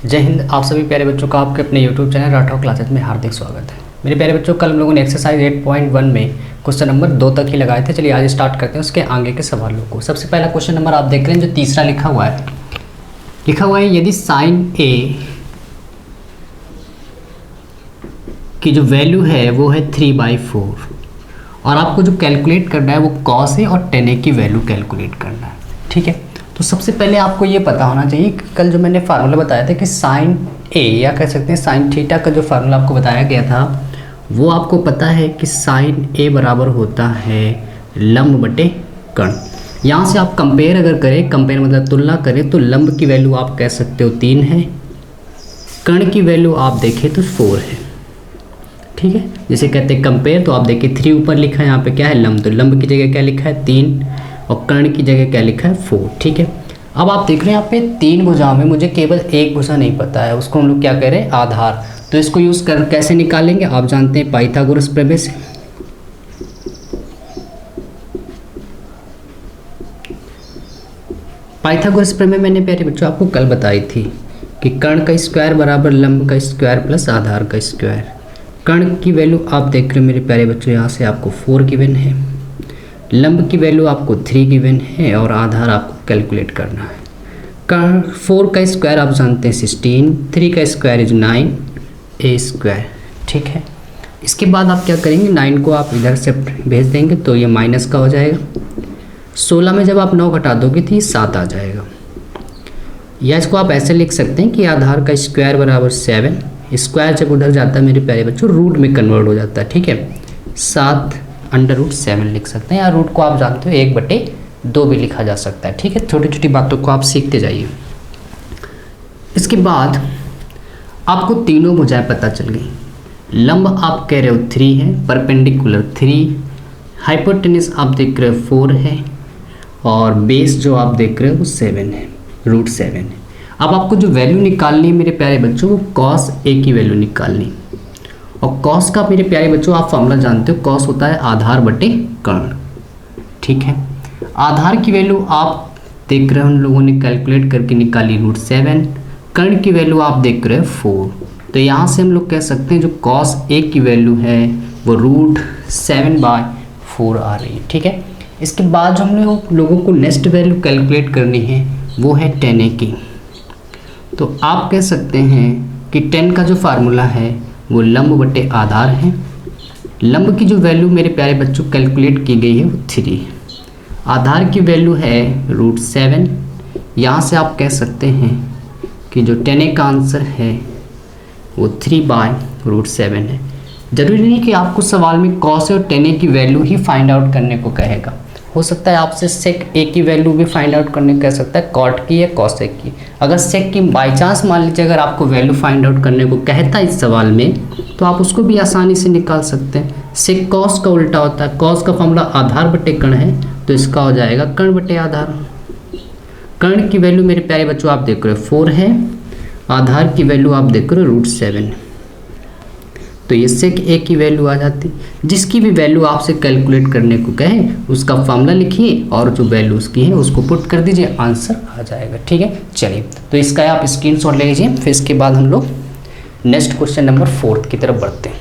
जय हिंद। आप सभी प्यारे बच्चों का आपके अपने YouTube चैनल राठौर क्लासेस में हार्दिक स्वागत है। मेरे प्यारे बच्चों, कल हम लोगों ने एक्सरसाइज 8.1 में क्वेश्चन नंबर 2 तक ही लगाए थे। चलिए आज स्टार्ट करते हैं उसके आगे के सवालों को। सबसे पहला क्वेश्चन नंबर आप देख रहे हैं जो तीसरा लिखा हुआ है यदि साइन ए की जो वैल्यू है वो है 3/4 और आपको जो कैलकुलेट करना है वो कॉस ए और टेन ए की वैल्यू कैलकुलेट करना है। ठीक है, तो सबसे पहले आपको ये पता होना चाहिए कि कल जो मैंने फार्मूला बताया था कि साइन ए या कह सकते हैं साइन थीटा का जो फार्मूला आपको बताया गया था वो आपको पता है कि साइन ए बराबर होता है लंब बटे कर्ण। यहाँ से आप कंपेयर अगर करें, कंपेयर मतलब तुलना करें, तो लंब की वैल्यू आप कह सकते हो 3 है, कर्ण की वैल्यू आप देखें तो 4 है। ठीक है, जैसे कहते हैं कंपेयर, तो आप देखिए 3 ऊपर लिखा है, यहाँ पे क्या है लंब, तो लंब की जगह क्या लिखा है 3 और कर्ण की जगह क्या लिखा है 4। ठीक है, अब आप देख रहे हैं यहाँ पे 3 भुजाओं में मुझे केवल एक भुजा नहीं पता है, उसको हम लोग क्या कह रहे हैं आधार। तो इसको यूज़ कर कैसे निकालेंगे, आप जानते हैं पाइथागोरस प्रमेय से। पाइथागोरस प्रमेय मैंने प्यारे बच्चों आपको कल बताई थी कि कर्ण का स्क्वायर बराबर लंब का स्क्वायर प्लस आधार का स्क्वायर। कर्ण की वैल्यू आप देख रहे हो मेरे प्यारे बच्चों, यहाँ से आपको 4 गिवन है, लंब की वैल्यू आपको 3 गिवन है और आधार आपको कैलकुलेट करना है। 4 का स्क्वायर आप जानते हैं 16, 3 का स्क्वायर इज 9 ए स्क्वायर। ठीक है, इसके बाद आप क्या करेंगे, 9 को आप इधर से भेज देंगे तो ये माइनस का हो जाएगा। 16 में जब आप 9 घटा दोगे तो ये 7 आ जाएगा। या इसको आप ऐसे लिख सकते हैं कि आधार का स्क्वायर बराबर 7, स्क्वायर जब उधर जाता है मेरे प्यारे बच्चों रूट में कन्वर्ट हो जाता है। ठीक है, 7/7 लिख सकते हैं, या रूट को आप जानते हो 1/2 भी लिखा जा सकता है। ठीक है, छोटी छोटी बातों को आप सीखते जाइए। इसके बाद आपको तीनों भुजाएं पता चल गई। लंब आप कह रहे हो 3 है, परपेंडिकुलर 3, हाइपोटेनस आप देख रहे हो 4 है और बेस जो आप देख रहे हो वो 7 है, √7 है। अब आपको जो वैल्यू निकालनी है मेरे प्यारे बच्चों वो कॉस ए की वैल्यू निकालनी, और कॉस का मेरे प्यारे बच्चों आप फॉर्मूला जानते हो, कॉस होता है आधार बटे कर्ण। ठीक है, आधार की वैल्यू आप देख रहे हो उन लोगों ने कैलकुलेट करके निकाली √7, कर्ण की वैल्यू आप देख रहे हो 4। तो यहाँ से हम लोग कह सकते हैं जो कॉस ए की वैल्यू है वो √7/4 आ रही है। ठीक है, इसके बाद जो हम लोगों को नेक्स्ट वैल्यू कैलकुलेट करनी है वो है टेन ए की। तो आप कह सकते हैं कि 10 का जो फार्मूला है वो लंब बटे आधार है। लंब की जो वैल्यू मेरे प्यारे बच्चों कैलकुलेट की गई है वो 3, आधार की वैल्यू है √7। यहाँ से आप कह सकते हैं कि जो 10a का आंसर है वो 3/√7 है। जरूरी नहीं कि आपको सवाल में कॉस और 10a की वैल्यू ही फाइंड आउट करने को कहेगा, हो सकता है आपसे सेक ए की वैल्यू भी फाइंड आउट करने को कह सकता है, कॉट की या कॉसेक की। अगर सेक की बाई चांस मान लीजिए अगर आपको वैल्यू फाइंड आउट करने को कहता है इस सवाल में, तो आप उसको भी आसानी से निकाल सकते हैं। सेक कॉस का उल्टा होता है, कॉस का फॉर्मूला आधार बटे कर्ण है, तो इसका हो जाएगा कर्ण बटे आधार। कर्ण की वैल्यू मेरे प्यारे बच्चों आप देख रहे हो 4 है, आधार की वैल्यू आप देख रहे हो √7, तो ये सेक ए की वैल्यू आ जाती। जिसकी भी वैल्यू आपसे कैलकुलेट करने को कहे उसका फॉर्मूला लिखिए और जो वैल्यू उसकी है उसको पुट कर दीजिए, आंसर आ जाएगा। ठीक है, चलिए तो इसका आप स्क्रीनशॉट ले लीजिए। फिर इसके बाद हम लोग नेक्स्ट क्वेश्चन नंबर 4 की तरफ बढ़ते हैं।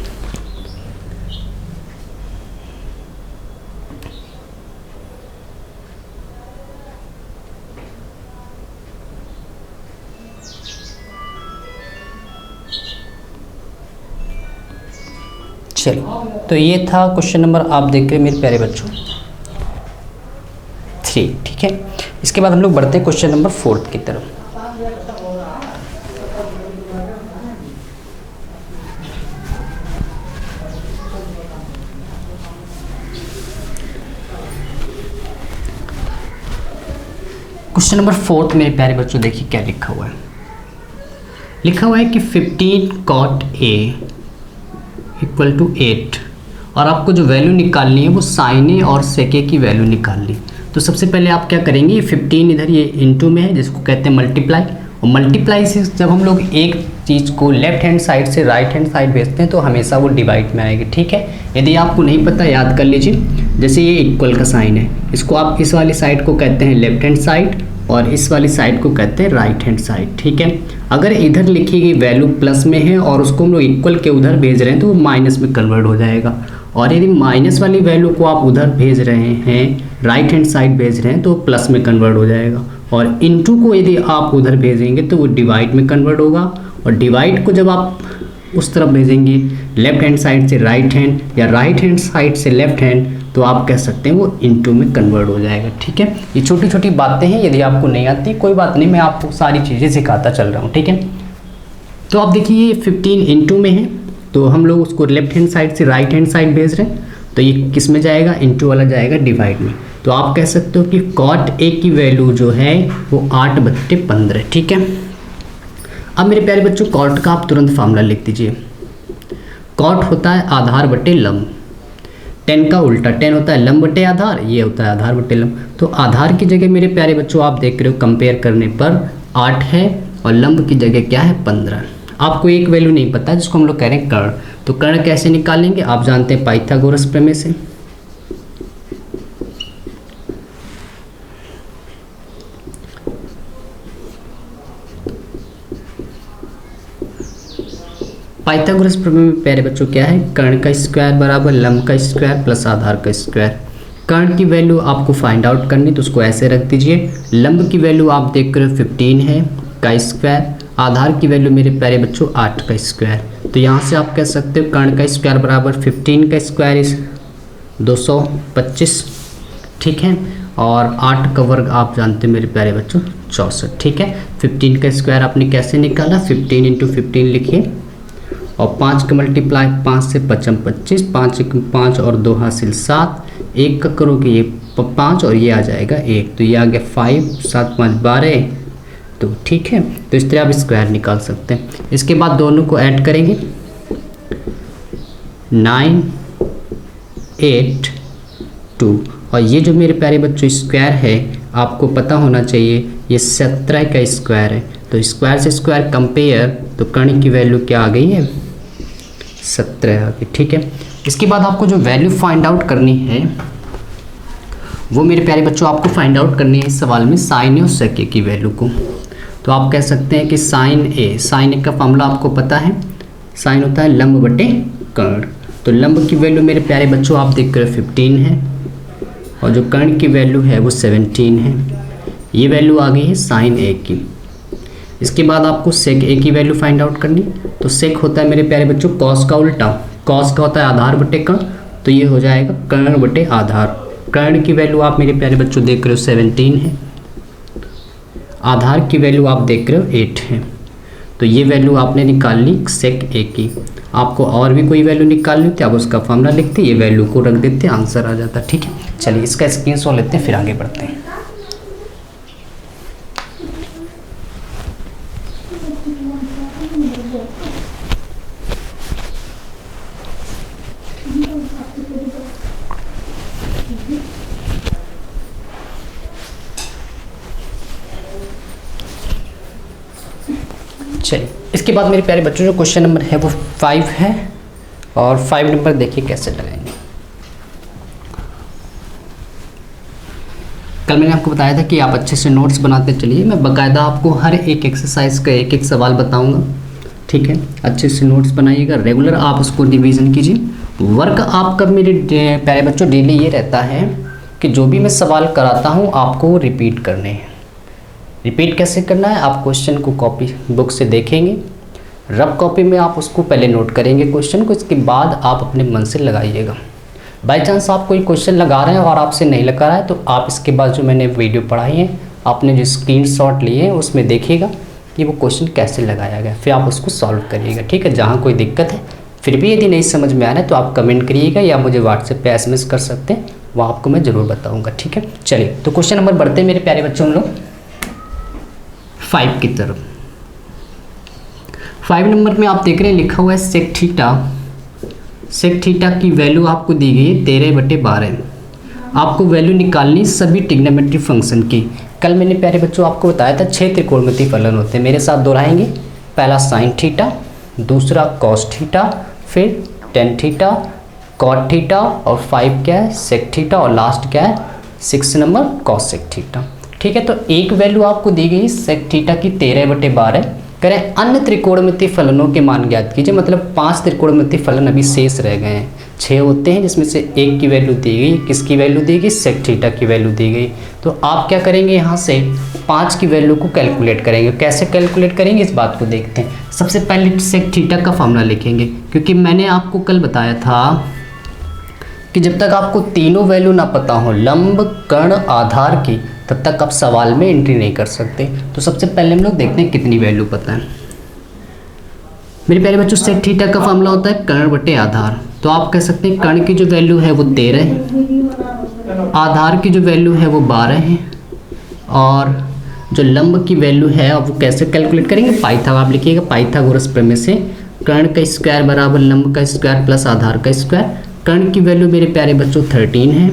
चलिए, तो ये था क्वेश्चन नंबर आप देख रहे मेरे प्यारे बच्चों 3। ठीक है, इसके बाद हम लोग बढ़ते हैं क्वेश्चन नंबर 4 की तरफ। क्वेश्चन नंबर 4 मेरे प्यारे बच्चों देखिए क्या लिखा हुआ है। लिखा हुआ है कि 15 cot A = 8 और आपको जो वैल्यू निकालनी है वो साइन ए और सेक ए की वैल्यू निकालनी। तो सबसे पहले आप क्या करेंगे, ये 15 इधर ये इनटू में है जिसको कहते हैं मल्टीप्लाई, और मल्टीप्लाई से जब हम लोग एक चीज़ को लेफ्ट हैंड साइड से राइट हैंड साइड भेजते हैं तो हमेशा वो डिवाइड में आएगी। ठीक है, यदि आपको नहीं पता याद कर लीजिए, जैसे ये इक्वल का साइन है, इसको आप इस वाली साइड को कहते हैं लेफ्ट हैंड साइड और इस वाली साइड को कहते हैं राइट हैंड साइड, ठीक है। अगर इधर लिखी गई वैल्यू प्लस में है और उसको हम लोग इक्वल के उधर भेज रहे हैं तो वो माइनस में कन्वर्ट हो जाएगा, और यदि माइनस वाली वैल्यू को आप उधर भेज रहे हैं, राइट हैंड साइड भेज रहे हैं, तो प्लस में कन्वर्ट हो जाएगा, और इनटू को यदि आप उधर भेजेंगे तो वो डिवाइड में कन्वर्ट होगा, और डिवाइड को जब आप उस तरफ भेजेंगे लेफ्ट हैंड साइड से राइट हैंड या राइट हैंड साइड से लेफ्ट हैंड, तो आप कह सकते हैं वो इनटू में कन्वर्ट हो जाएगा, ठीक है। ये छोटी छोटी बातें हैं, यदि आपको नहीं आती कोई बात नहीं, मैं आपको सारी चीज़ें सिखाता चल रहा हूँ, ठीक है। तो आप देखिए 15 इनटू में है, तो हम लोग उसको लेफ्ट हैंड साइड से राइट हैंड साइड भेज रहे हैं, तो ये किस में जाएगा, इनटू वाला जाएगा डिवाइड में। तो आप कह सकते हो कि कॉट ए की वैल्यू जो है वो 8/15, ठीक है। अब मेरे प्यारे बच्चों कॉट का आप तुरंत फार्मूला लिख दीजिए। कॉट होता है आधार बटे लंब, 10 का उल्टा 10 होता है लंब बटे आधार, ये होता है आधार बटे लंब। तो आधार की जगह मेरे प्यारे बच्चों आप देख रहे हो कंपेयर करने पर 8 है, और लंब की जगह क्या है 15। आपको एक वैल्यू नहीं पता जिसको हम लोग कह रहे हैं कर्ण, तो कर्ण कैसे निकालेंगे, आप जानते हैं पाइथागोरस प्रमेय से। पाइथागोरस प्रमेय में प्यारे बच्चों क्या है, कर्ण का स्क्वायर बराबर लंब का स्क्वायर प्लस आधार का स्क्वायर। कर्ण की वैल्यू आपको फाइंड आउट करनी, तो उसको ऐसे रख दीजिए। लंब की वैल्यू आप देख रहे हो 15 है का स्क्वायर, आधार की वैल्यू मेरे प्यारे बच्चों 8 का स्क्वायर। तो यहाँ से आप कह सकते हो कर्ण का स्क्वायर बराबर 15 का स्क्वायर इस 225, ठीक है, और 8 का वर्ग आप जानते हैं मेरे प्यारे बच्चों 64, ठीक है। 15 का स्क्वायर आपने कैसे निकाला, 15 इंटू 15 लिखिए, और 5 का मल्टीप्लाई 5 से 5 25, 5 1 5 और 2 हासिल 7, 1 का करोगे ये 5 और ये आ जाएगा 1, तो ये आ गया 5, 7 5 12, तो ठीक है। तो इस तरह आप स्क्वायर निकाल सकते हैं। इसके बाद दोनों को ऐड करेंगे, 9 8 2, और ये जो मेरे प्यारे बच्चों स्क्वायर है आपको पता होना चाहिए ये 17 का स्क्वायर है। तो स्क्वायर से स्क्वायर कंपेयर, तो कर्ण की वैल्यू क्या आ गई है 17 आ गई, ठीक है। इसके बाद आपको जो वैल्यू फाइंड आउट करनी है वो मेरे प्यारे बच्चों आपको फाइंड आउट करनी है इस सवाल में साइन ए और सेक ए की वैल्यू को। तो आप कह सकते हैं कि साइन ए का फॉर्मूला आपको पता है, साइन होता है लंब बटे कर्ण। तो लंब की वैल्यू मेरे प्यारे बच्चों आप देख कर 15 है, और जो कर्ण की वैल्यू है वो 17 है। ये वैल्यू आ गई है साइन ए की। इसके बाद आपको सेक ए की वैल्यू फाइंड आउट करनी, तो सेक होता है मेरे प्यारे बच्चों कॉस का उल्टा, कॉस का होता है आधार बटे कर्ण, तो ये हो जाएगा कर्ण बटे आधार। कर्ण की वैल्यू आप मेरे प्यारे बच्चों देख रहे हो 17 है, आधार की वैल्यू आप देख रहे हो 8 है। तो ये वैल्यू आपने निकाल ली सेक ए की। आपको और भी कोई वैल्यू निकालनी होती है आप उसका फॉर्मूला लिखते, ये वैल्यू को रख देते, आंसर आ जाता, ठीक है। चलिए इसका स्क्रीनशॉट लेते हैं, फिर आगे बढ़ते हैं। चलिए इसके बाद मेरे प्यारे बच्चों जो क्वेश्चन नंबर है वो 5 है, और 5 नंबर देखिए कैसे लगाएंगे। कल मैंने आपको बताया था कि आप अच्छे से नोट्स बनाते चलिए, मैं बाकायदा आपको हर एक एक्सरसाइज का एक एक सवाल बताऊंगा, ठीक है। अच्छे से नोट्स बनाइएगा, रेगुलर आप उसको रिवीजन कीजिए। वर्क आपका मेरे प्यारे बच्चों डेली ये रहता है कि जो भी मैं सवाल कराता हूँ आपको रिपीट करने हैं। रिपीट कैसे करना है, आप क्वेश्चन को कॉपी बुक से देखेंगे, रफ कॉपी में आप उसको पहले नोट करेंगे क्वेश्चन को, इसके बाद आप अपने मन से लगाइएगा। बाई चांस आप कोई क्वेश्चन लगा रहे हैं और आपसे नहीं लगा रहा है, तो आप इसके बाद जो मैंने वीडियो पढ़ाई है आपने जो स्क्रीनशॉट लिए हैं उसमें देखिएगा कि वो क्वेश्चन कैसे लगाया गया, फिर आप उसको सॉल्व करिएगा, ठीक है। जहाँ कोई दिक्कत है फिर भी यदि नहीं समझ में आ रहा है तो आप कमेंट करिएगा या मुझे व्हाट्सएप पे SMS कर सकते हैं, वो आपको मैं ज़रूर बताऊँगा, ठीक है। चलिए तो क्वेश्चन नंबर बढ़ते हैं मेरे प्यारे बच्चों, हम लोग 5 की तरफ। 5 नंबर में आप देख रहे हैं लिखा हुआ है सेक थीटा। सेक थीटा की वैल्यू आपको दी गई है 13/12। आपको वैल्यू निकालनी सभी ट्रिग्नोमेट्री फंक्शन की। कल मैंने प्यारे बच्चों आपको बताया था 6 त्रिकोणमितीय फलन होते हैं, मेरे साथ दोहराएंगे। पहला साइन थीटा, दूसरा कॉस थीटा, फिर टेन थीटा, कॉट थीटा, और 5 क्या है सेक थीटा, और लास्ट क्या है 6 नंबर कॉस सेक थीटा। ठीक है। तो एक वैल्यू आपको दी गई सेक थीटा की 13/12। करें अन्य त्रिकोणमितीय फलनों के मान ज्ञात कीजिए, मतलब 5 त्रिकोणमितीय फलन अभी शेष रह गए हैं। 6 होते हैं जिसमें से एक की वैल्यू दी गई, किसकी वैल्यू दी गई, सेक थीटा की वैल्यू दी गई। तो आप क्या करेंगे, यहाँ से 5 की वैल्यू को कैलकुलेट करेंगे। कैसे कैलकुलेट करेंगे इस बात को देखते हैं। सबसे पहले सेक थीटा का फॉर्मूला लिखेंगे, क्योंकि मैंने आपको कल बताया था कि जब तक आपको तीनों वैल्यू ना पता हो, लंब, कर्ण, आधार की, तब तक आप सवाल में एंट्री नहीं कर सकते। तो सबसे पहले हम लोग देखते हैं कितनी वैल्यू पता है। मेरे प्यारे बच्चों, सेक थीटा का फॉर्मूला होता है कर्ण बटे आधार। तो आप कह सकते हैं कर्ण की जो वैल्यू है वो 13 है, आधार की जो वैल्यू है वो 12 है, और जो लंब की वैल्यू है अब वो कैसे कैलकुलेट करेंगे, आप लिखिएगा पाइथागोरस प्रमेय से। कर्ण का स्क्वायर बराबर लंब का स्क्वायर प्लस आधार का स्क्वायर। कर्ण की वैल्यू मेरे प्यारे बच्चों 13 है,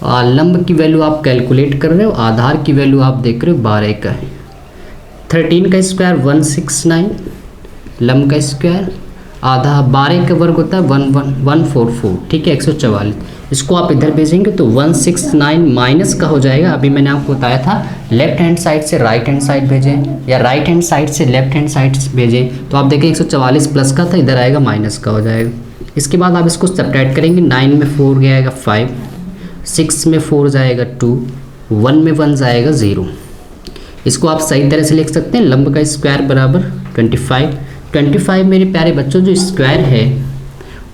और लंब की वैल्यू आप कैलकुलेट कर रहे हो, आधार की वैल्यू आप देख रहे हो 12 का है। 13 का स्क्वायर 169, लंब का स्क्वायर आधा 12 का वर्ग होता है 144, ठीक है 144। इसको आप इधर भेजेंगे तो 169 माइनस का हो जाएगा। अभी मैंने आपको बताया था लेफ्ट हैंड साइड से राइट हैंड साइड भेजें या राइट हैंड साइड से लेफ्ट हैंड साइड भेजें। तो आप देखें 144 प्लस का था, इधर आएगा माइनस का हो जाएगा। इसके बाद आप इसको सब्ट्रैक्ट करेंगे। 9 में 4 जाएगा 5, 6 में 4 जाएगा 2, 1 में 1 जाएगा 0। इसको आप सही तरह से लिख सकते हैं। लंब का स्क्वायर बराबर 25 मेरे प्यारे बच्चों जो स्क्वायर है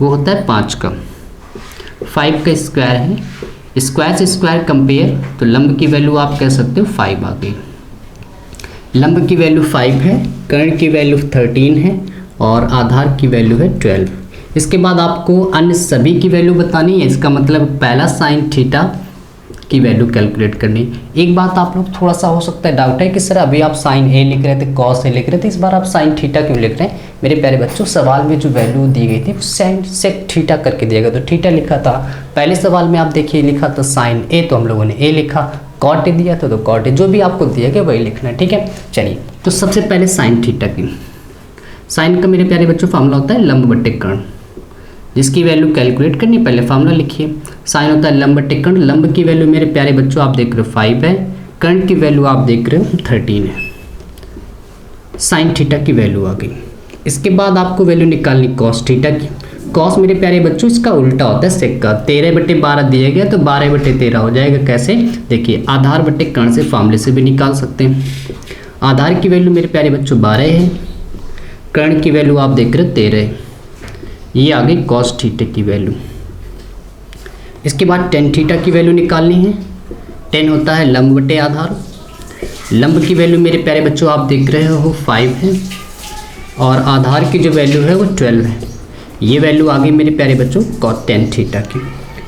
वो होता है 5 का, 5 का स्क्वायर है। स्क्वायर से स्क्वायर कंपेयर, तो लंब की वैल्यू आप कह सकते हो 5 आ गई। लंब की वैल्यू 5 है, कर्ण की वैल्यू 13 है, और आधार की वैल्यू है 12। इसके बाद आपको अन्य सभी की वैल्यू बतानी है। इसका मतलब पहला साइन थीटा की वैल्यू कैलकुलेट करनी। एक बात आप लोग थोड़ा सा हो सकता है डाउट है कि सर अभी आप साइन ए लिख रहे थे, कॉस ए लिख रहे थे, इस बार आप साइन थीटा क्यों लिख रहे हैं। मेरे प्यारे बच्चों, सवाल में जो वैल्यू दी गई थी वो साइन सेक थीटा करके दिया गया, तो थीटा लिखा था। पहले सवाल में आप देखिए लिखा था साइन ए, तो हम लोगों ने ए लिखा। कॉट ए दिया था तो कॉट ए, जो भी आपको दिया गया वही लिखना है, ठीक है। चलिए, तो सबसे पहले साइन थीटा की, साइन का मेरे प्यारे बच्चों फॉर्मूला होता है लंब बटे कर्ण, जिसकी वैल्यू कैलकुलेट करनी। पहले फार्मूला लिखिए। साइन होता है लंब बटे कर्ण। लंब की वैल्यू मेरे प्यारे बच्चों आप देख रहे हो 5 है, कर्ण की वैल्यू आप देख रहे हो 13 है। साइन थीटा की वैल्यू आ गई। इसके बाद आपको वैल्यू निकालनी कॉस थीटा की। कॉस मेरे प्यारे बच्चों इसका उल्टा होता है सेक का। 13/12 दिया गया तो 12/13 हो जाएगा। कैसे, देखिए आधार बटे कर्ण से फार्मूले से भी निकाल सकते हैं। आधार की वैल्यू मेरे प्यारे बच्चों 12 है, कर्ण की वैल्यू आप देख रहे हो 13 है। ये आ गई कॉस थीटा की वैल्यू। इसके बाद टेन थीटा की वैल्यू निकालनी है। टेन होता है लंब बटे आधार। लंब की वैल्यू मेरे प्यारे बच्चों आप देख रहे हो 5 है, और आधार की जो वैल्यू है वो 12 है। ये वैल्यू आ गई मेरे प्यारे बच्चों कॉट टेन थीटा की।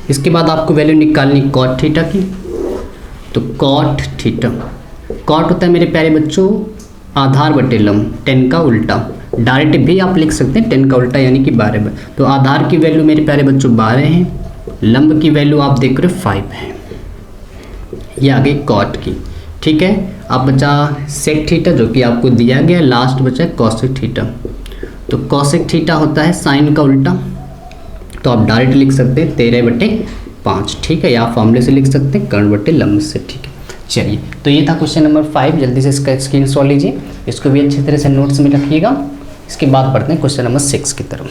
इसके बाद आपको वैल्यू निकालनी कॉट थीटा की। तो कॉट थीटा, कॉट होता है मेरे प्यारे बच्चों आधार बटे लंब, 10 का उल्टा। डायरेक्ट भी आप लिख सकते हैं 10 का उल्टा यानी कि 12। तो आधार की वैल्यू मेरे प्यारे बच्चों 12 है, लंब की वैल्यू आप देख रहे हो 5 है। ये आ गई कॉट की, ठीक है। अब बचा सेक थीटा जो कि आपको दिया गया। लास्ट बचा कॉसेक थीटा। तो कॉसेक थीटा होता है साइन का उल्टा, तो आप डायरेक्ट लिख सकते हैं 13/5, ठीक है, या फॉर्मूले से लिख सकते हैं कर्ण बटे लंब से, ठीक है। चलिए, तो ये था क्वेश्चन नंबर 5। जल्दी से इसका स्क्रीनशॉट लीजिए, इसको भी अच्छी तरह से नोट्स में रखिएगा। इसके बाद बढ़ते हैं क्वेश्चन नंबर 6 की तरफ।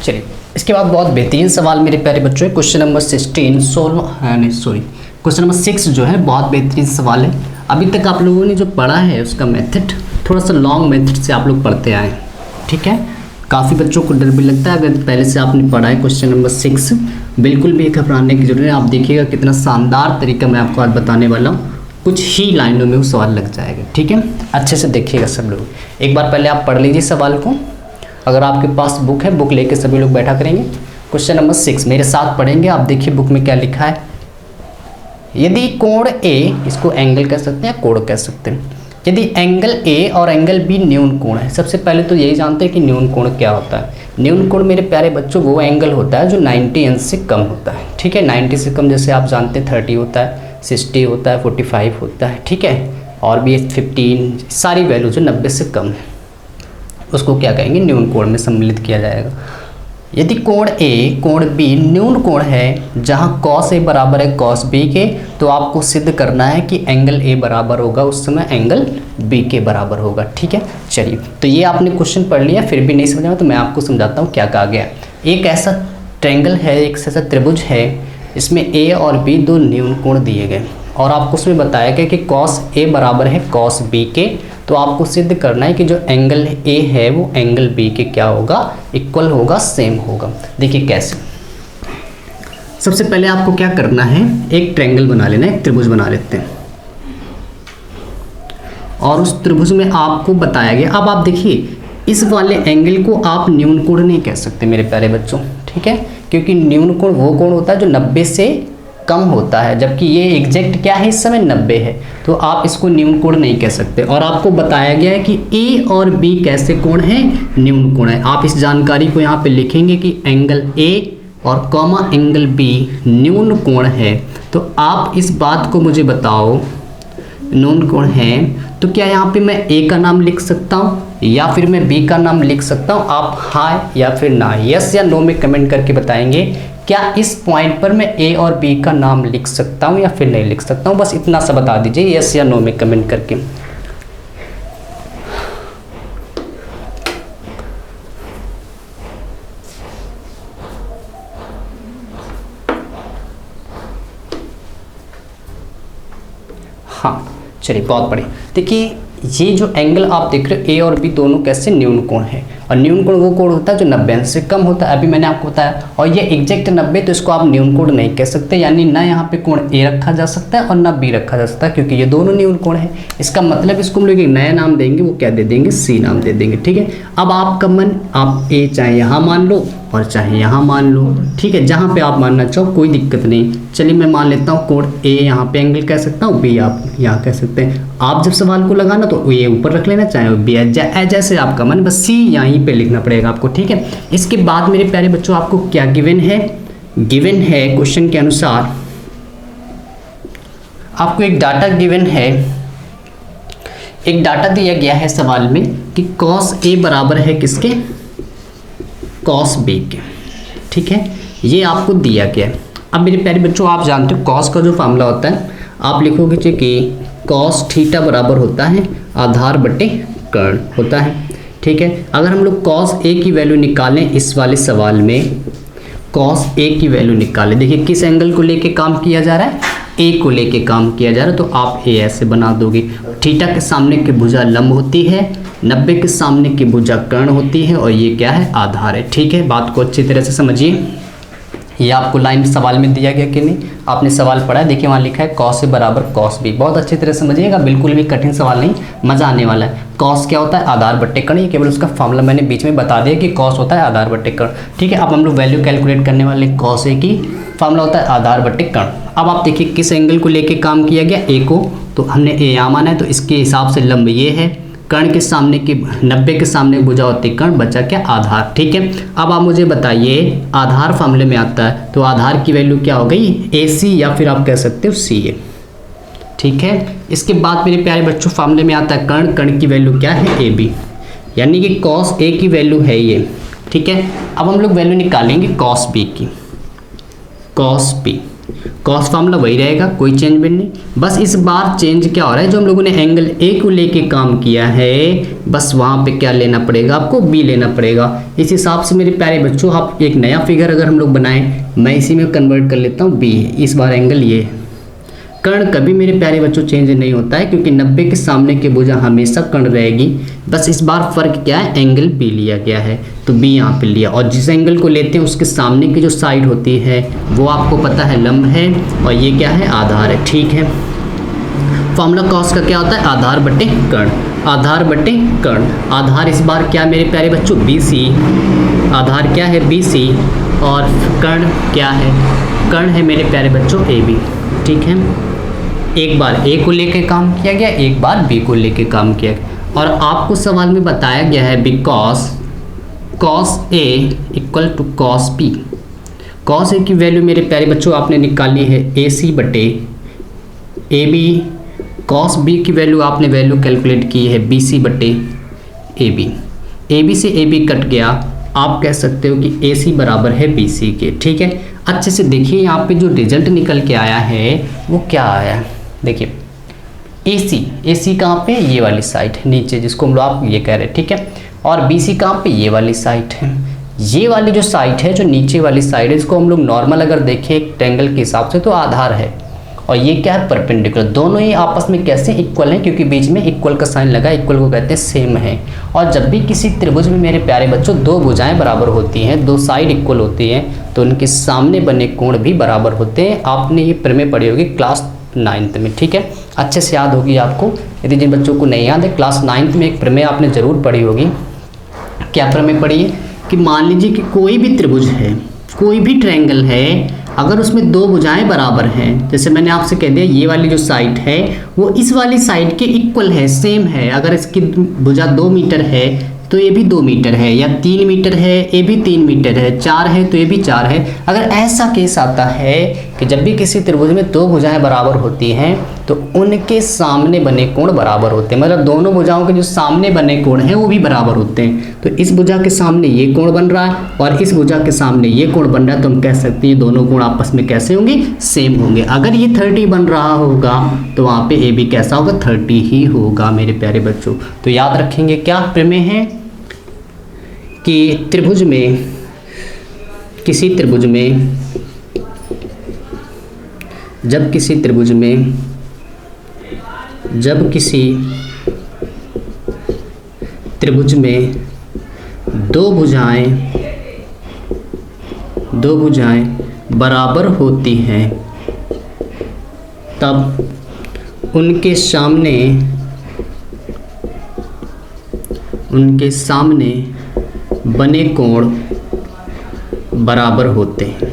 चलिए, इसके बाद बहुत बेहतरीन सवाल मेरे प्यारे बच्चों है। क्वेश्चन नंबर क्वेश्चन नंबर 6 जो है बहुत बेहतरीन सवाल है। अभी तक आप लोगों ने जो पढ़ा है उसका मेथड थोड़ा सा लॉन्ग मेथड से आप लोग पढ़ते आए, ठीक है। काफ़ी बच्चों को डर भी लगता है अगर पहले से आपने पढ़ा है। क्वेश्चन नंबर 6 बिल्कुल भी घबराने की जरूरत है। आप देखिएगा कितना शानदार तरीका मैं आपको आज बताने वाला हूँ, कुछ ही लाइनों में वो सवाल लग जाएगा, ठीक है। अच्छे से देखिएगा सब लोग। एक बार पहले आप पढ़ लीजिए सवाल को। अगर आपके पास बुक है, बुक लेके सभी लोग बैठा करेंगे। क्वेश्चन नंबर 6 मेरे साथ पढ़ेंगे। आप देखिए बुक में क्या लिखा है। यदि कोण ए, इसको एंगल कह सकते हैं या कोण कह सकते हैं, यदि एंगल ए और एंगल बी न्यून कोण है। सबसे पहले तो यही जानते हैं कि न्यून कोण क्या होता है। न्यून कोण मेरे प्यारे बच्चों वो एंगल होता है जो 90 अंश से कम होता है, ठीक है। 90 से कम जैसे आप जानते हैं 30 होता है, 60 होता है, 45 होता है, ठीक है, और भी 15, सारी वैल्यू जो 90 से कम है उसको क्या कहेंगे, न्यून कोण में सम्मिलित किया जाएगा। यदि कोण ए कोण बी न्यून कोण है जहाँ कॉस ए बराबर है कॉस बी के, तो आपको सिद्ध करना है कि एंगल ए बराबर होगा उस समय एंगल बी के बराबर होगा, ठीक है। चलिए, तो ये आपने क्वेश्चन पढ़ लिया, फिर भी नहीं समझा तो मैं आपको समझाता हूँ क्या कहा गया। एक ऐसा ट्रायंगल है, एक ऐसा त्रिभुज है, इसमें ए और बी दो न्यून कोण दिए गए और आपको उसमें बताया गया कि कॉस ए बराबर है कॉस बी के, तो आपको सिद्ध करना है कि जो एंगल ए है वो एंगल बी के क्या होगा, इक्वल होगा, सेम होगा। देखिए कैसे। सबसे पहले आपको क्या करना है, एक ट्रायंगल बना लेना है, एक त्रिभुज बना लेते हैं और उस त्रिभुज में आपको बताया गया। अब आप देखिए इस वाले एंगल को आप न्यून कोण नहीं कह सकते मेरे प्यारे बच्चों, ठीक है, क्योंकि न्यून कोण वो कोण होता है जो 90 से कम होता है, जबकि ये एग्जैक्ट क्या है इस समय 90 है, तो आप इसको न्यून कोण नहीं कह सकते। और आपको बताया गया है कि ए और बी कैसे कोण है, न्यून कोण है। आप इस जानकारी को यहाँ पे लिखेंगे कि एंगल ए और कॉमा एंगल बी न्यून कोण है। तो आप इस बात को मुझे बताओ, न्यून कोण है तो क्या यहाँ पे मैं ए का नाम लिख सकता हूँ या फिर मैं बी का नाम लिख सकता हूँ? आप हाँ या फिर ना, यस या नो में कमेंट करके बताएंगे क्या इस पॉइंट पर मैं ए और बी का नाम लिख सकता हूँ या फिर नहीं लिख सकता हूँ। बस इतना सा बता दीजिए यस या नो में कमेंट करके। हाँ चलिए, बहुत बढ़िया। देखिए ये जो एंगल आप देख रहे हो ए और बी दोनों कैसे न्यून कोण है, और न्यून कोण वो कोण होता है जो 90 से कम होता है, अभी मैंने आपको बताया। और ये एग्जैक्ट 90 तो इसको आप न्यून कोण नहीं कह सकते, यानी ना यहाँ पे कोण ए रखा जा सकता है और ना बी रखा जा सकता है, क्योंकि ये दोनों न्यून कोण है। इसका मतलब इसको हम लोग एक नया नाम देंगे, वो क्या दे देंगे, सी नाम दे देंगे, ठीक है। अब आपका मन, आप ए चाहे यहाँ मान लो और चाहे यहाँ मान लो, ठीक है, जहाँ पे आप मानना चाहो कोई दिक्कत नहीं। चलिए मैं मान लेता हूँ कोण ए यहाँ पे एंगल कह सकता हूँ, बी आप यहाँ कह सकते हैं। आप जब सवाल को लगाना तो ये ऊपर रख लेना, चाहे बी जैसे आपका मन, बस सी यहीं पे लिखना पड़ेगा आपको, ठीक है। इसके बाद मेरे प्यारे बच्चों आपको क्या गिवन है, गिवन है क्वेश्चन के अनुसार आपको एक डाटा गिवन है, एक डाटा दिया गया है सवाल में कि कॉस ए बराबर है किसके, कॉस बी के, ठीक है, ये आपको दिया गया है। अब मेरे प्यारे बच्चों आप जानते हो कॉस का जो फार्मूला होता है, आप लिखोगे कि कॉस थीटा बराबर होता है आधार बटे कर्ण होता है, ठीक है। अगर हम लोग कॉस ए की वैल्यू निकालें इस वाले सवाल में, कॉस ए की वैल्यू निकालें, देखिए किस एंगल को लेके काम किया जा रहा है, ए को लेके काम किया जा रहा है, तो आप ए ऐसे बना दोगे। थीटा के सामने की भुजा लंब होती है, 90 के सामने की भुजा कर्ण होती है, और ये क्या है, आधार है, ठीक है। बात को अच्छी तरह से समझिए। ये आपको लाइन सवाल में दिया गया कि नहीं, आपने सवाल पढ़ा है, देखिए वहाँ लिखा है कॉस ए बराबर कॉस बी, बहुत अच्छी तरह समझिएगा, बिल्कुल भी कठिन सवाल नहीं, मज़ा आने वाला है। कॉस क्या होता है, आधार बट्टे कर्ण, ये केवल उसका फॉर्मूला मैंने बीच में बता दिया कि कॉस होता है आधार बट्टे कर्ण, ठीक है। अब हम लोग वैल्यू कैलकुलेट करने वाले, कॉस ए की फॉर्मूला होता है आधार बट्टे कर्ण। अब आप देखिए किस एंगल को लेके काम किया गया, ए को, तो हमने ए यहाँ माना है, तो इसके हिसाब से लंब ये है, कर्ण के सामने की 90 के सामने भुजा होती है कर्ण, बचा क्या, आधार, ठीक है। अब आप मुझे बताइए आधार फार्मूले में आता है, तो आधार की वैल्यू क्या हो गई, ए सी, या फिर आप कह सकते हो सी ए, ठीक है। इसके बाद मेरे प्यारे बच्चों फार्मूले में आता है कर्ण, कर्ण की वैल्यू क्या है, ए बी, यानी कि कॉस ए की वैल्यू है ये, ठीक है। अब हम लोग वैल्यू निकालेंगे कॉस बी की, कॉस बी, कॉस फार्मूला वही रहेगा, कोई चेंज भी नहीं, बस इस बार चेंज क्या हो रहा है, जो हम लोगों ने एंगल ए को लेके काम किया है, बस वहाँ पे क्या लेना पड़ेगा आपको, बी लेना पड़ेगा। इस हिसाब से मेरे प्यारे बच्चों आप एक नया फिगर अगर हम लोग बनाएं, मैं इसी में कन्वर्ट कर लेता हूँ बी, इस बार एंगल ये है। कर्ण कभी मेरे प्यारे बच्चों चेंज नहीं होता है, क्योंकि 90 के सामने की भुजा हमेशा कर्ण रहेगी, बस इस बार फर्क क्या है, एंगल बी लिया गया है, तो बी यहाँ पे लिया, और जिस एंगल को लेते हैं उसके सामने की जो साइड होती है वो आपको पता है लंब है, और ये क्या है, आधार है, ठीक है। फॉर्मूला कॉस का क्या होता है, आधार बटे कर्ण, आधार बटे कर्ण, आधार इस बार क्या मेरे प्यारे बच्चों, बी सी, आधार क्या है, बी सी, और कर्ण क्या है, कर्ण है मेरे प्यारे बच्चों ए बी, ठीक है। एक बार ए को लेके काम किया गया, एक बार बी को लेके काम किया गया, और आपको सवाल में बताया गया है because cos A equal to cos B. Cos A की वैल्यू मेरे प्यारे बच्चों आपने निकाली है ए सी बटे ए बी कॉस बी की वैल्यू आपने वैल्यू कैलकुलेट की है बी सी बटे ए बी। ए बी से ए बी कट गया, आप कह सकते हो कि ए सी बराबर है बी सी के। ठीक है, अच्छे से देखिए यहाँ पे जो रिजल्ट निकल के आया है वो क्या आया है। देखिए ए सी कहाँ पे, ये वाली साइड है नीचे, जिसको हम लोग आप ये कह रहे हैं। ठीक है, और बी सी कहाँ पे, ये वाली साइड है। ये वाली जो साइड है, जो नीचे वाली साइड है, इसको हम लोग नॉर्मल अगर देखें एक ट्रायंगल के हिसाब से तो आधार है, और ये क्या है, परपेंडिकुलर। दोनों ही आपस में कैसे इक्वल हैं, क्योंकि बीच में इक्वल का साइन लगा, इक्वल को कहते हैं सेम है। और जब भी किसी त्रिभुज में मेरे प्यारे बच्चों दो भुजाएं बराबर होती हैं, दो साइड इक्वल होती हैं, तो उनके सामने बने कोण भी बराबर होते हैं। आपने ये प्रमेय पढ़ी होगी क्लास 9th में। ठीक है, अच्छे से याद होगी आपको। यदि जिन बच्चों को नहीं याद है, क्लास 9th में एक प्रमेय आपने जरूर पढ़ी होगी। क्या प्रमेय पढ़ी है कि मान लीजिए कि कोई भी त्रिभुज है, कोई भी ट्रायंगल है, अगर उसमें दो भुजाएं बराबर हैं, जैसे मैंने आपसे कह दिया ये वाली जो साइड है वो इस वाली साइड के इक्वल है, सेम है। अगर इसकी भुजा 2 मीटर है तो ये भी 2 मीटर है, या 3 मीटर है ये भी 3 मीटर है, 4 है तो ये भी 4 है। अगर ऐसा केस आता है कि जब भी किसी त्रिभुज में दो भुजाएं बराबर होती हैं तो उनके सामने बने कोण बराबर होते हैं, मतलब दोनों भुजाओं के जो सामने बने कोण हैं वो भी बराबर होते हैं। तो इस भुजा के सामने ये कोण बन रहा है और इस भुजा के सामने ये कोण बन रहा है, तो हम कह सकते हैं ये दोनों कोण आपस में कैसे होंगे, सेम होंगे। अगर ये 30 बन रहा होगा तो वहाँ पे ए बी कैसा होगा, 30 ही होगा मेरे प्यारे बच्चों। तो याद रखेंगे क्या प्रमेय है कि त्रिभुज में, किसी त्रिभुज में, जब किसी त्रिभुज में, जब किसी त्रिभुज में दो भुजाएं बराबर होती हैं, तब उनके सामने बने कोण बराबर होते हैं।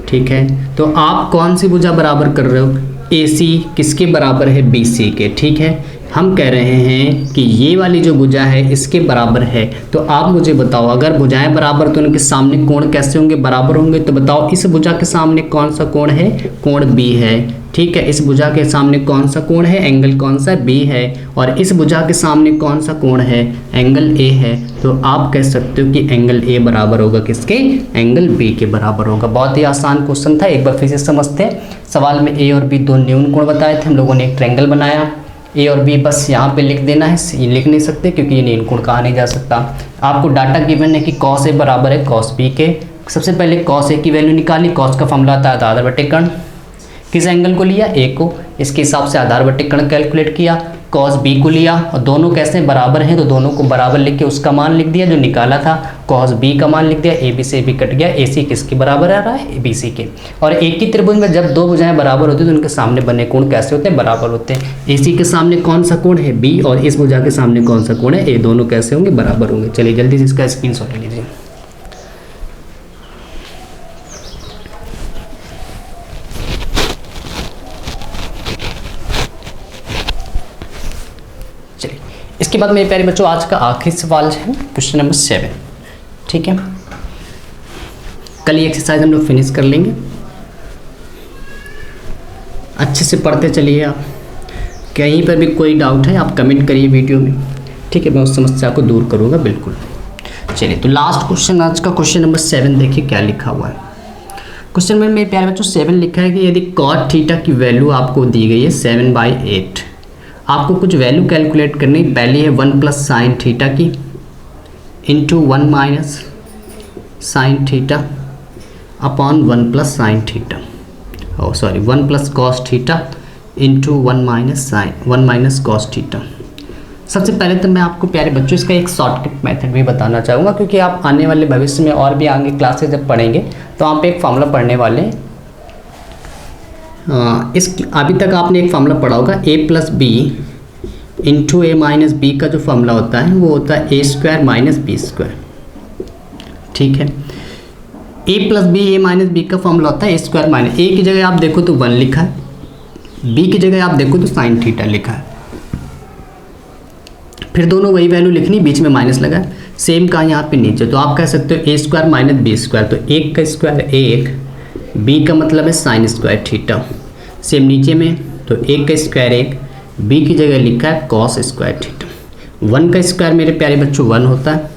ठीक है, तो आप कौन सी भुजा बराबर कर रहे हो, ए सी किसके बराबर है, बी सी के। ठीक है, हम कह रहे हैं कि ये वाली जो भुजा है इसके बराबर है। तो आप मुझे बताओ, अगर भुजाएं बराबर तो उनके सामने कोण कैसे होंगे, बराबर होंगे। तो बताओ इस भुजा के सामने कौन सा कोण है, कोण बी है। ठीक है, इस भुजा के सामने कौन सा कोण है, एंगल कौन सा, बी है। और इस भुजा के सामने कौन सा कोण है, एंगल ए है। तो आप कह सकते हो कि एंगल ए बराबर होगा किसके, एंगल बी के बराबर होगा। बहुत ही आसान क्वेश्चन था, एक बार फिर से समझते हैं। सवाल में ए और बी दो न्यून कोण बताए थे, हम लोगों ने एक ट्रायंगल बनाया। ए और बी बस यहाँ पे लिख देना है, ये लिख नहीं सकते क्योंकि ये न्यून कोण कहा नहीं जा सकता। आपको डाटा गिवन है कि कॉस ए बराबर है कॉस बी के। सबसे पहले कॉस ए की वैल्यू निकाली, कॉस का फॉर्मूला आता है आधार बटे कर्ण। किस एंगल को लिया, ए को, इसके हिसाब से आधार बटे कर्ण कैलकुलेट किया। कॉस बी को लिया और दोनों कैसे बराबर हैं, तो दोनों को बराबर लिख के उसका मान लिख दिया जो निकाला था, कॉस बी का मान लिख दिया। ए बी से ए बी कट गया, ए सी किसके बराबर आ रहा है, ए बी सी के। और एक ही त्रिभुज में जब दो भुजाएं बराबर होती हैं तो उनके सामने बने कोण कैसे होते हैं, बराबर होते हैं। ए सी के सामने कौन सा कोण है, बी, और इस भुजा के सामने कौन सा कोण है, ए। दोनों कैसे होंगे, बराबर होंगे। चलिए जल्दी से इसका स्क्रीनशॉट ले लीजिए। इसके बाद मेरे प्यारे बच्चों आज का आखिरी सवाल है क्वेश्चन नंबर 7। ठीक है, कल ये एक्सरसाइज हम लोग फिनिश कर लेंगे। अच्छे से पढ़ते चलिए आप, कहीं पर भी कोई डाउट है आप कमेंट करिए वीडियो में। ठीक है, मैं उस समस्या को दूर करूँगा बिल्कुल। चलिए तो लास्ट क्वेश्चन, आज का क्वेश्चन नंबर 7 देखिए क्या लिखा हुआ है। क्वेश्चन में मेरे प्यारे बच्चों 7 लिखा है कि यदि कॉट थीटा की वैल्यू आपको दी गई है 7/8, आपको कुछ वैल्यू कैलकुलेट करनी। पहली है 1 प्लस साइन थीटा की into 1 minus sine theta upon 1 plus sine theta, 1 plus cos theta into 1 minus cos theta. सबसे पहले तो मैं आपको प्यारे बच्चों इसका एक शॉर्टकट मेथड भी बताना चाहूँगा, क्योंकि आप आने वाले भविष्य में और भी आगे क्लासेज जब पढ़ेंगे तो आप एक फॉर्मूला पढ़ने वाले हैं। अभी तक आपने एक फार्मूला पढ़ा होगा a plus B into A minus B का जो फार्मूला होता है वो होता है a² माइनस b²। ठीक है, a plus B A minus B का फार्मूला होता है a² माइनस, a की जगह आप देखो तो 1 लिखा है, b की जगह आप देखो तो साइन थीटा लिखा है। फिर दोनों वही वैल्यू लिखनी, बीच में माइनस लगा है, सेम का यहाँ पे नीचे। तो आप कह सकते हो a² माइनस b², तो 1 का स्क्वायर 1, b का मतलब है साइन² थीटा। सेम नीचे में तो a का स्क्वायर 1, b की जगह लिखा है cos स्क्वायर थीटा। 1 का स्क्वायर मेरे प्यारे बच्चों 1 होता है,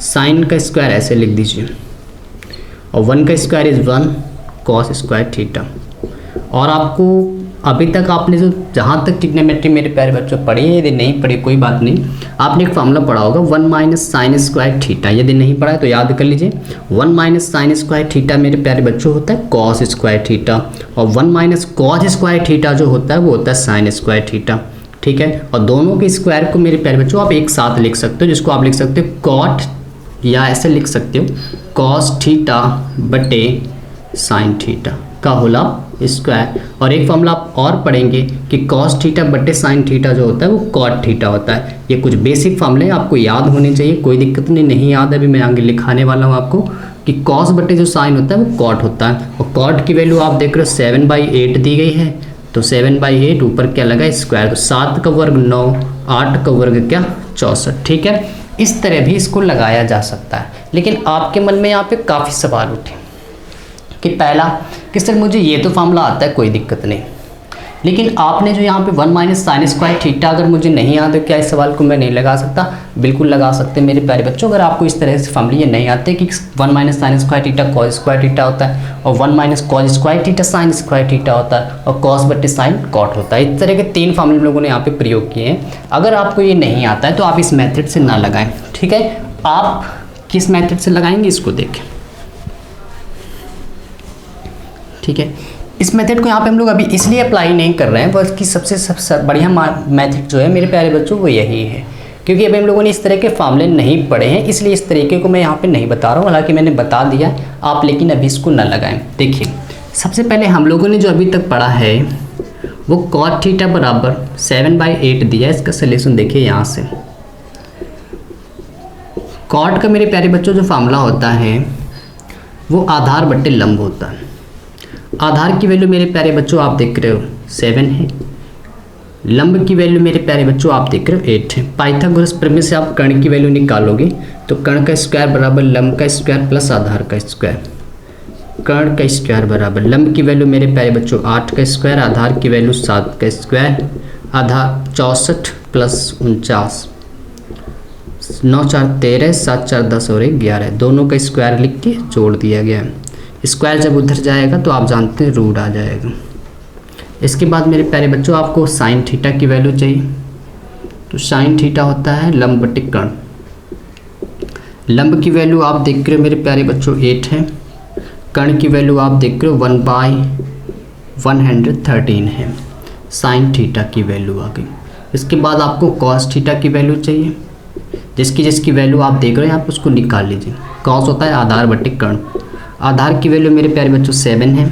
साइन का स्क्वायर ऐसे लिख दीजिए, और 1 का square is 1 cos square theta. और आपको अभी तक आपने जो जहाँ तक ट्रिग्नोमेट्री मेरे प्यारे बच्चों पढ़ी है, यदि नहीं पढ़ी कोई बात नहीं, आपने एक फार्मूला पढ़ा होगा 1 माइनस साइन स्क्वायर थीटा। यदि नहीं पढ़ा है तो याद कर लीजिए, 1 माइनस साइन स्क्वायर थीटा मेरे प्यारे बच्चों होता है कॉस स्क्वायर थीटा, और 1 माइनस कॉस स्क्वायर थीटा जो होता है वो होता है साइन स्क्वायर थीटा। ठीक है, और दोनों के स्क्वायर को मेरे प्यारे बच्चों आप एक साथ लिख सकते हो, जिसको आप लिख सकते हो कॉट, या ऐसे लिख सकते हो कॉस थीटा बटे साइन थीटा का होल स्क्वायर। और एक फॉर्मूला आप और पढ़ेंगे कि कॉस थीटा बटे साइन थीटा जो होता है वो कॉट थीटा होता है। ये कुछ बेसिक फॉर्मूले आपको याद होने चाहिए, कोई दिक्कत नहीं याद है अभी मैं आगे लिखाने वाला हूँ आपको कि कॉस बटे जो साइन होता है वो कॉट होता है। और कॉट की वैल्यू आप देख रहे हो 7/8 दी गई है, तो 7/8 ऊपर क्या लगा स्क्वायर, तो 7 का वर्ग 9, 8 का वर्ग क्या 64। ठीक है, इस तरह भी इसको लगाया जा सकता है। लेकिन आपके मन में यहाँ पे काफ़ी सवाल उठे कि पहला कि सर मुझे ये तो फार्मूला आता है, कोई दिक्कत नहीं, लेकिन आपने जो यहाँ पे 1 माइनस साइन स्क्वायर थीटा अगर मुझे नहीं आता तो क्या इस सवाल को मैं नहीं लगा सकता? बिल्कुल लगा सकते मेरे प्यारे बच्चों। अगर आपको इस तरह से फार्मूले ये नहीं आते कि 1 minus sine square theta cos square theta होता है, और 1 minus cos square theta sine square theta होता है, और कॉस बटे साइन कॉट होता है, इस तरह के 3 फार्मूले लोगों ने यहाँ पे प्रयोग किए हैं। अगर आपको ये नहीं आता है तो आप इस मेथड से ना लगाएं। ठीक है, आप किस मेथड से लगाएंगे इसको देखें। ठीक है, इस मेथड को यहाँ पे हम लोग अभी इसलिए अप्लाई नहीं कर रहे हैं, बल्कि सबसे बढ़िया मेथड जो है मेरे प्यारे बच्चों वो यही है, क्योंकि अभी हम लोगों ने इस तरह के फार्मूले नहीं पढ़े हैं, इसलिए इस तरीके को मैं यहाँ पे नहीं बता रहा हूँ। हालांकि मैंने बता दिया आप, लेकिन अभी इसको ना लगाएं। देखिए, सबसे पहले हम लोगों ने जो अभी तक पढ़ा है वो कॉट थीटा बराबर 7/8 दिया है। इसका सोल्यूशन देखिए यहाँ से। कॉट का मेरे प्यारे बच्चों जो फार्मूला होता है वो आधार बट्टे लंब होता है। आधार की वैल्यू मेरे प्यारे बच्चों आप देख रहे हो 7 है, लंब की वैल्यू मेरे प्यारे बच्चों आप देख रहे हो 8 है। पाइथागोरस प्रमेय से आप कर्ण की वैल्यू निकालोगे तो कर्ण का स्क्वायर बराबर लंब का स्क्वायर प्लस आधार का स्क्वायर। कर्ण का स्क्वायर बराबर लंब की वैल्यू मेरे प्यारे बच्चों 8 का स्क्वायर, आधार की वैल्यू 7 का स्क्वायर, आधार 64 प्लस 49, 9 4 13, 7 4 10 और 1 11, दोनों का स्क्वायर लिख के जोड़ दिया गया है। स्क्वायर जब उधर जाएगा तो आप जानते हैं रूट आ जाएगा। इसके बाद मेरे प्यारे बच्चों आपको साइन थीटा की वैल्यू चाहिए, तो साइन थीटा होता है लंब बटे कर्ण। लंब की वैल्यू आप देख रहे हो मेरे प्यारे बच्चों 8 है, कर्ण की वैल्यू आप देख रहे हो 1/113 है, साइन थीटा की वैल्यू आ गई। इसके बाद आपको कॉस थीटा की वैल्यू चाहिए, जिसकी वैल्यू आप देख रहे हो यहाँ पर उसको निकाल लीजिए। कॉस होता है आधार बटे कर्ण। आधार की वैल्यू मेरे प्यारे बच्चों 7 है,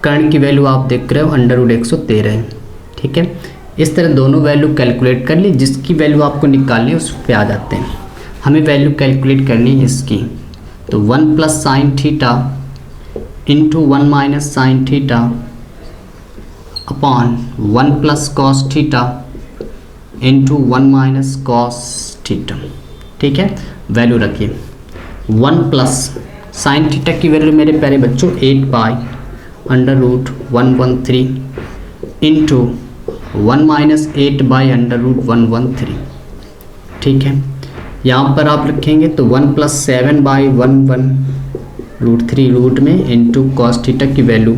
कर्ण की वैल्यू आप देख रहे हो √113 है। ठीक है, इस तरह दोनों वैल्यू कैलकुलेट कर ली, जिसकी वैल्यू आपको निकालनी है उस पे आ जाते हैं। हमें वैल्यू कैलकुलेट करनी है इसकी, तो 1 plus sine theta into 1 minus sine theta upon 1 plus cos theta into 1 minus cos theta. ठीक है, वैल्यू रखिए 1 प्लस साइन थीटा की वैल्यू मेरे प्यारे बच्चों 8/√113 इंटू 1 माइनस 8/√113। ठीक है, यहाँ पर आप रखेंगे तो 1 प्लस 7/11√3 रूट में इंटू कॉस थीटा की वैल्यू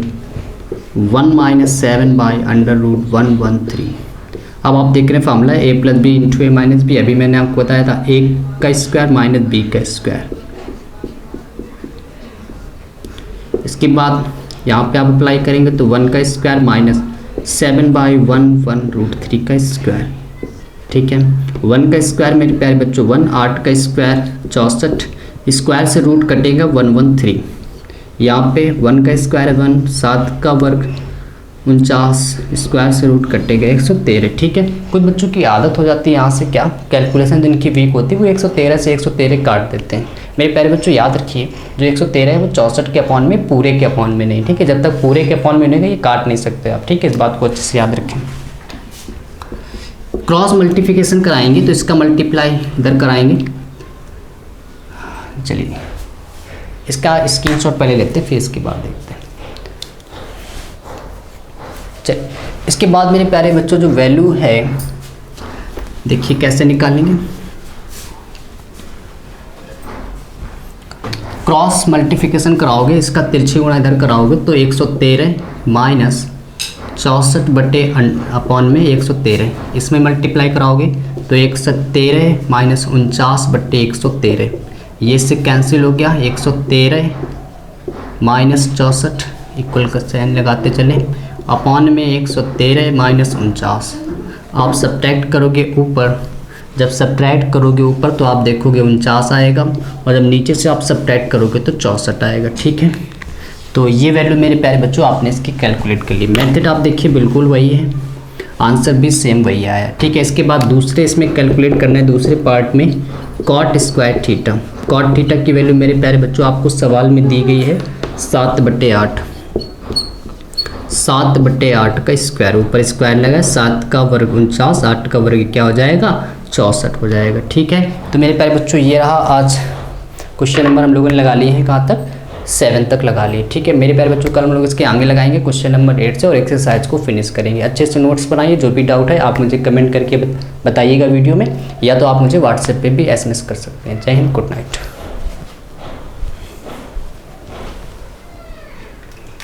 1 माइनस 7/√113। अब आप देख रहे हैं formula a plus B into A minus B. अभी मैंने आपको बताया था a का स्क्वायर माइनस b का स्क्वायर। इसके बाद यहाँ पे आप अप्लाई करेंगे तो 1 का स्क्वायर माइनस 7/11√3 का स्क्वायर। ठीक है, 1 का स्क्वायर मेरे प्यारे बच्चों 1, 8 का स्क्वायर 64, स्क्वायर से रूट कटेगा 113। यहाँ पे 1 का स्क्वायर 1, 7 का वर्ग 49, स्क्वायर से रूट कटेगा 113। ठीक है, कुछ बच्चों की आदत हो जाती है यहाँ से क्या कैलकुलेशन जिनकी वीक होती है वो 113 से 113 काट देते हैं। मेरे प्यारे बच्चों याद रखिए जो 113 है वो 64 के अपॉन में, पूरे के अपॉन में नहीं। ठीक है, जब तक पूरे के अपॉन में नहीं ये काट नहीं सकते आप। ठीक है, इस बात को अच्छे से याद रखें। क्रॉस मल्टीप्लिकेशन कराएंगे तो इसका मल्टीप्लाई इधर कराएंगे। चलिए इसका स्क्रीनशॉट पहले लेते हैं, फिर इसके बाद देखते हैं। चलिए इसके बाद मेरे प्यारे बच्चों जो वैल्यू है, देखिए कैसे निकालेंगे। क्रॉस मल्टीप्लिकेशन कराओगे, इसका तिरछी गुणा इधर कराओगे तो 113 माइनस 64 बटे अपॉन में 113, इसमें मल्टीप्लाई कराओगे तो 113 माइनस 49 बटे 113, ये से कैंसिल हो गया। 113 माइनस 64 इक्वल का साइन लगाते चले, अपॉन में 113 माइनस 49। आप सब्ट्रैक्ट करोगे ऊपर, जब सब्ट्रैक्ट करोगे ऊपर तो आप देखोगे 49 आएगा, और जब नीचे से आप सब्ट्रैक्ट करोगे तो 64 आएगा। ठीक है, तो ये वैल्यू मेरे प्यारे बच्चों आपने इसकी कैलकुलेट कर ली। मेथड आप देखिए बिल्कुल वही है, आंसर भी सेम वही आया। ठीक है, इसके बाद दूसरे इसमें कैलकुलेट करना है, दूसरे पार्ट में cot square theta. Cot theta की वैल्यू मेरे प्यारे बच्चों आपको सवाल में दी गई है 7/8, 7/8 का स्क्वायर, ऊपर स्क्वायर लगा, 7 का वर्ग 49, 8 का वर्ग क्या हो जाएगा 64 हो जाएगा। ठीक है, तो मेरे प्यारे बच्चों ये रहा आज क्वेश्चन नंबर हम लोगों ने लगा लिए हैं, कहाँ तक 7 तक लगा लिए। ठीक है मेरे प्यारे बच्चों, कल हम लोग इसके आगे लगाएंगे क्वेश्चन नंबर 8 से और एक्सरसाइज को फिनिश करेंगे। अच्छे से नोट्स बनाइए, जो भी डाउट है आप मुझे कमेंट करके बताइएगा वीडियो में, या तो आप मुझे व्हाट्सएप पे भी SMS कर सकते हैं। जय हिंद, गुड नाइट।